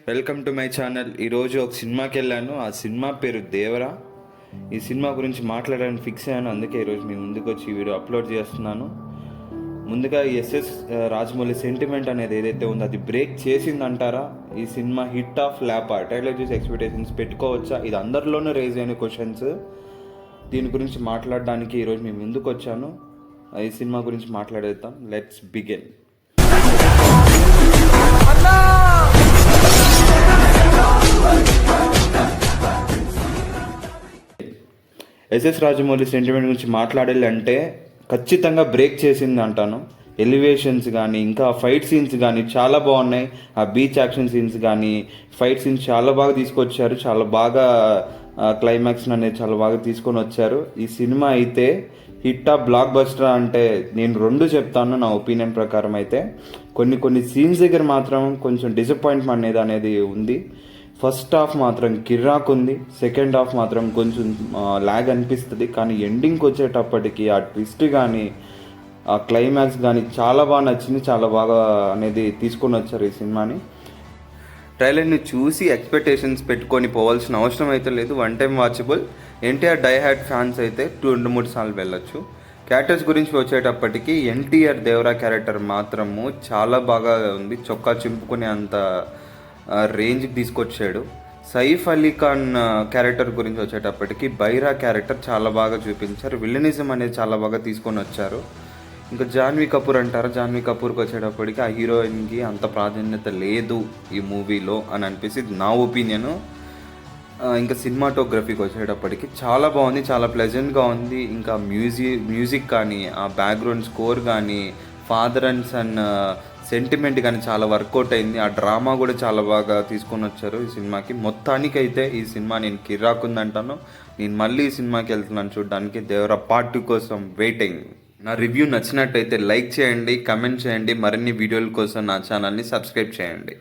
Welcome to my channel. ఈరోజు ఒక సినిమాకి వెళ్ళాను. ఆ సినిమా పేరు దేవరా. ఈ సినిమా గురించి మాట్లాడడానికి ఫిక్స్ అయ్యాను. అందుకే ఈరోజు మీ ముందుకు వచ్చి ఈ వీడియో అప్లోడ్ చేస్తున్నాను. ముందుగా ఎస్ఎస్ రాజమౌళి సెంటిమెంట్ అనేది ఏదైతే ఉందో అది బ్రేక్ చేసిందంటారా? ఈ సినిమా హిట్ ఆఫ్ ల్యాపా? ట్రైలర్ చూసి ఎక్స్పెక్టేషన్స్ పెట్టుకోవచ్చా? ఇది అందరిలోనూ రేజ్ అయిన క్వశ్చన్స్. దీని గురించి మాట్లాడడానికి ఈరోజు మీ ముందుకు వచ్చాను. ఈ సినిమా గురించి మాట్లాడేద్దాం. Let's begin. SS Rajamouli sentiment గురించి మాట్లాడాలి అంటే ఖచ్చితంగా బ్రేక్ చేసింది అంటాను. ఎలివేషన్స్ కానీ ఇంకా ఫైట్ సీన్స్ కానీ చాలా బాగున్నాయి. ఆ బీచ్ యాక్షన్ సీన్స్ కానీ ఫైట్ సీన్స్ చాలా బాగా తీసుకొచ్చారు. చాలా బాగా క్లైమాక్స్ అనేది చాలా బాగా తీసుకొని వచ్చారు. ఈ సినిమా అయితే హిట్ ఆఫ్ బ్లాక్ బస్టర్ అంటే నేను రెండు చెప్తాను. నా ఒపీనియన్ ప్రకారం అయితే కొన్ని సీన్స్ దగ్గర మాత్రం కొంచెం డిసప్పాయింట్మెంట్ అనేది ఉంది. ఫస్ట్ హాఫ్ మాత్రం కిర్రాక్ ఉంది, సెకండ్ హాఫ్ మాత్రం కొంచెం ల్యాగ్ అనిపిస్తుంది. కానీ ఎండింగ్కి వచ్చేటప్పటికి ఆ ట్విస్ట్ కానీ ఆ క్లైమాక్స్ కానీ చాలా బాగా నచ్చింది. చాలా బాగా అనేది తీసుకొని వచ్చారు ఈ సినిమాని. ట్రైలర్ని చూసి ఎక్స్పెక్టేషన్స్ పెట్టుకొని పోవాల్సిన అవసరం అయితే లేదు. One time watchable. NTR die hard fans అయితే 2-3 సార్లు వెళ్ళొచ్చు. క్యారెక్టర్స్ గురించి వచ్చేటప్పటికి ఎన్టీఆర్ దేవరా క్యారెక్టర్ మాత్రము చాలా బాగా ఉంది. చొక్కా చింపుకునే అంత రేంజ్కి తీసుకొచ్చాడు. సైఫ్ అలీ ఖాన్ క్యారెక్టర్ గురించి వచ్చేటప్పటికి బైరా క్యారెక్టర్ చాలా బాగా చూపించారు. విలనిజం అనేది చాలా బాగా తీసుకొని వచ్చారు. ఇంకా జాన్వీ కపూర్ అంటారా? జాన్వీ కపూర్కి వచ్చేటప్పటికి ఆ హీరోయిన్కి అంత ప్రాధాన్యత లేదు ఈ మూవీలో అని అనిపిస్తుంది నా ఒపీనియను. ఇంకా సినిమాటోగ్రఫీకి వచ్చేటప్పటికి చాలా బాగుంది, చాలా ప్లెజెంట్గా ఉంది. ఇంకా మ్యూజిక్ కానీ ఆ బ్యాక్గ్రౌండ్ స్కోర్ కానీ ఫాదర్ అండ్ సన్ సెంటిమెంట్ కానీ చాలా వర్కౌట్ అయింది. ఆ డ్రామా కూడా చాలా బాగా తీసుకొని వచ్చారు ఈ సినిమాకి. మొత్తానికైతే ఈ సినిమా నేను కిర్రాకుందంటాను. నేను మళ్ళీ ఈ సినిమాకి వెళ్తున్నాను చూడడానికి. దేవరా పార్ట్ 2 కోసం వెయిటింగ్. నా రివ్యూ నచ్చినట్టయితే లైక్ చేయండి, కమెంట్ చేయండి. మరిన్ని వీడియోల కోసం నా ఛానల్ని సబ్స్క్రైబ్ చేయండి.